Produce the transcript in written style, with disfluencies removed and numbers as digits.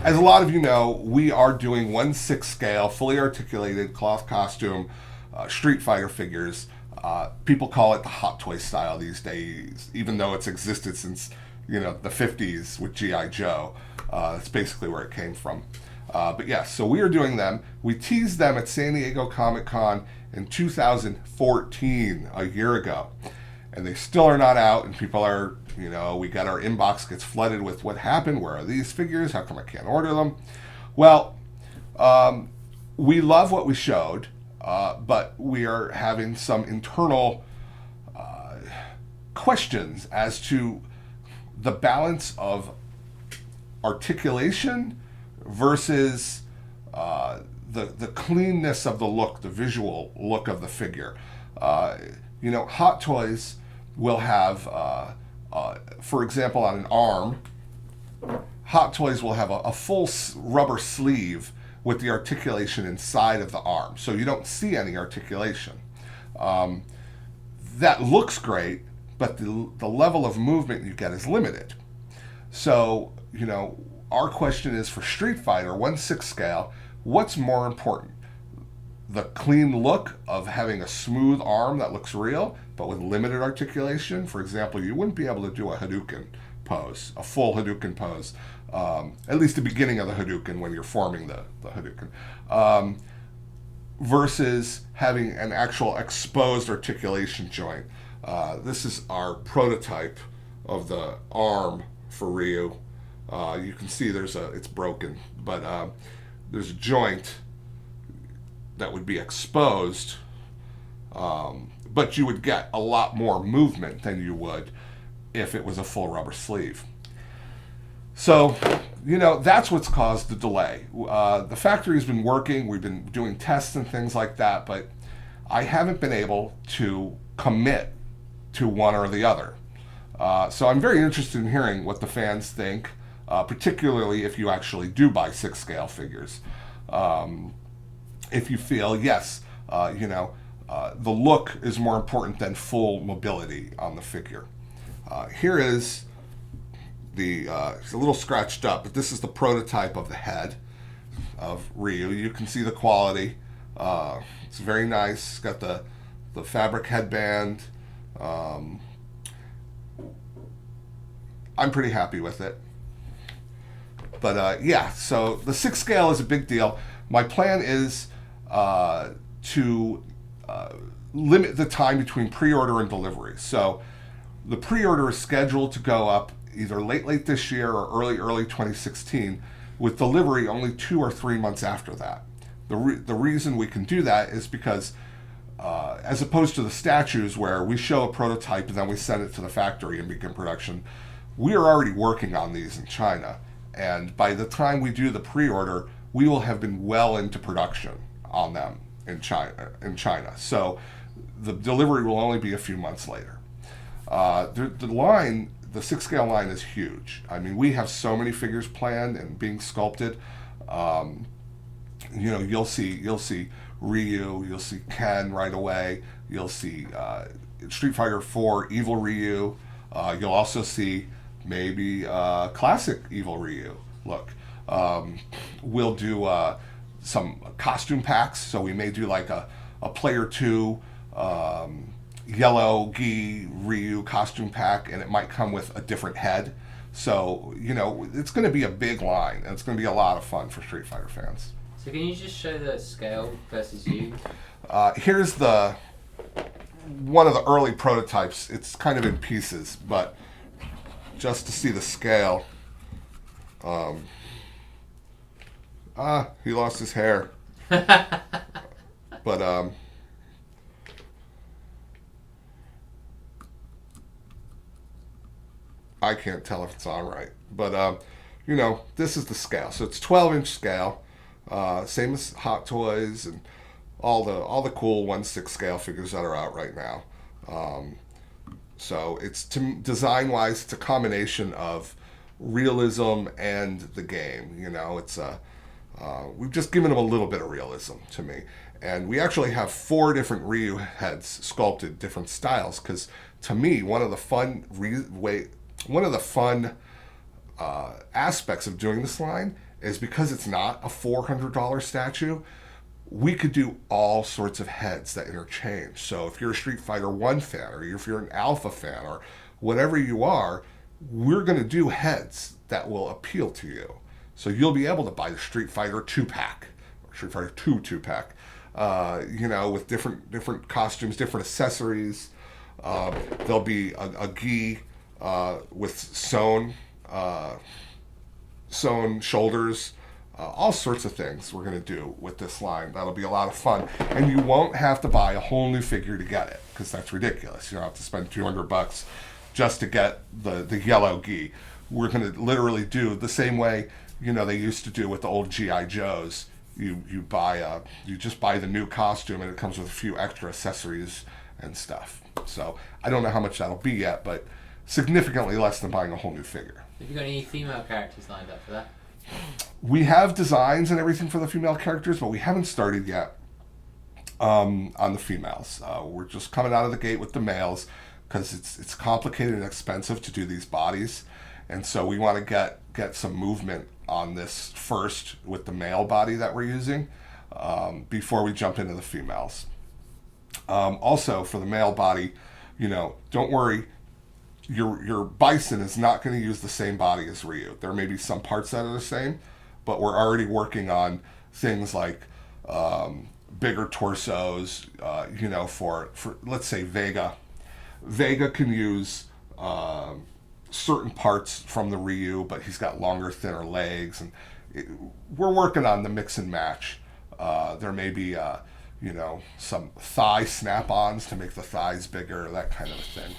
As a lot of you know, we are doing 1/6 scale, fully articulated cloth costume Street Fighter figures. People call it the Hot Toy style these days, even though it's existed since the 50s with G.I. Joe. That's basically where it came from. But yes, so we are doing them. We teased them at San Diego Comic-Con in 2014, a year ago. And they still are not out, and people are, we got our inbox gets flooded with what happened, where are these figures, how come I can't order them? Well, we love what we showed, but we are having some internal questions as to the balance of articulation versus the cleanness of the look, the visual look of the figure. Hot Toys will have, for example, on an arm, Hot Toys will have a full rubber sleeve with the articulation inside of the arm, so you don't see any articulation. That looks great, but the level of movement you get is limited. So, our question is, for Street Fighter 1/6 scale, what's more important? The clean look of having a smooth arm that looks real, but with limited articulation. For example, you wouldn't be able to do a Hadouken pose, a full Hadouken pose, at least the beginning of the Hadouken when you're forming the Hadouken, versus having an actual exposed articulation joint. This is our prototype of the arm for Ryu. You can see it's broken, but there's a joint that would be exposed, but you would get a lot more movement than you would if it was a full rubber sleeve. So, that's what's caused the delay. The factory's been working, we've been doing tests and things like that, but I haven't been able to commit to one or the other. So I'm very interested in hearing what the fans think, particularly if you actually do buy 6 scale figures. If you feel, yes, the look is more important than full mobility on the figure. Here is it's a little scratched up, but this is the prototype of the head of Ryu. You can see the quality. It's very nice. It's got the fabric headband. I'm pretty happy with it. But so the 6 scale is a big deal. My plan is to limit the time between pre-order and delivery. So the pre-order is scheduled to go up either late this year or early 2016, with delivery only 2 or 3 months after that. The reason we can do that is because as opposed to the statues where we show a prototype and then we send it to the factory and begin production, we are already working on these in China. And by the time we do the pre-order, we will have been well into production on them in China. So the delivery will only be a few months later. The 6 scale line is huge. I mean, we have so many figures planned and being sculpted. You'll see Ryu, you'll see Ken right away. You'll see Street Fighter 4 Evil Ryu. You'll also see maybe classic Evil Ryu. Look, we'll do some costume packs. So we may do like a player 2 yellow gi Ryu costume pack, and it might come with a different head. So, it's going to be a big line, and it's going to be a lot of fun for Street Fighter fans. So can you just show the scale versus you? Here's one of the early prototypes. It's kind of in pieces, but just to see the scale. He lost his hair. But, I can't tell if it's on right. But, this is the scale. So it's 12-inch scale. Same as Hot Toys and all the cool 1/6 scale figures that are out right now. So it's design-wise, it's a combination of realism and the game. It's we've just given them a little bit of realism to me. And we actually have 4 different Ryu heads sculpted, different styles, because to me, one of the fun aspects of doing this line is because it's not a $400 statue, we could do all sorts of heads that interchange. So if you're a Street Fighter 1 fan, or if you're an Alpha fan, or whatever you are, we're going to do heads that will appeal to you. So you'll be able to buy the Street Fighter 2-pack, or Street Fighter 2 2-pack, with different costumes, different accessories. There'll be a gi with sewn shoulders, all sorts of things we're going to do with this line. That'll be a lot of fun. And you won't have to buy a whole new figure to get it, because that's ridiculous. You don't have to spend $200 just to get the yellow gi. We're going to literally do the same way, they used to do with the old G.I. Joes. You just buy the new costume, and it comes with a few extra accessories and stuff. So I don't know how much that'll be yet, but significantly less than buying a whole new figure. Have you got any female characters lined up for that? We have designs and everything for the female characters, but we haven't started yet on the females. We're just coming out of the gate with the males, because it's complicated and expensive to do these bodies, and so we want to get some movement on this first with the male body that we're using before we jump into the females. Also, for the male body, don't worry. Your Bison is not going to use the same body as Ryu. There may be some parts that are the same, but we're already working on things like bigger torsos. For let's say Vega. Vega can use certain parts from the Ryu, but he's got longer, thinner legs, and we're working on the mix and match. There may be some thigh snap-ons to make the thighs bigger, that kind of a thing.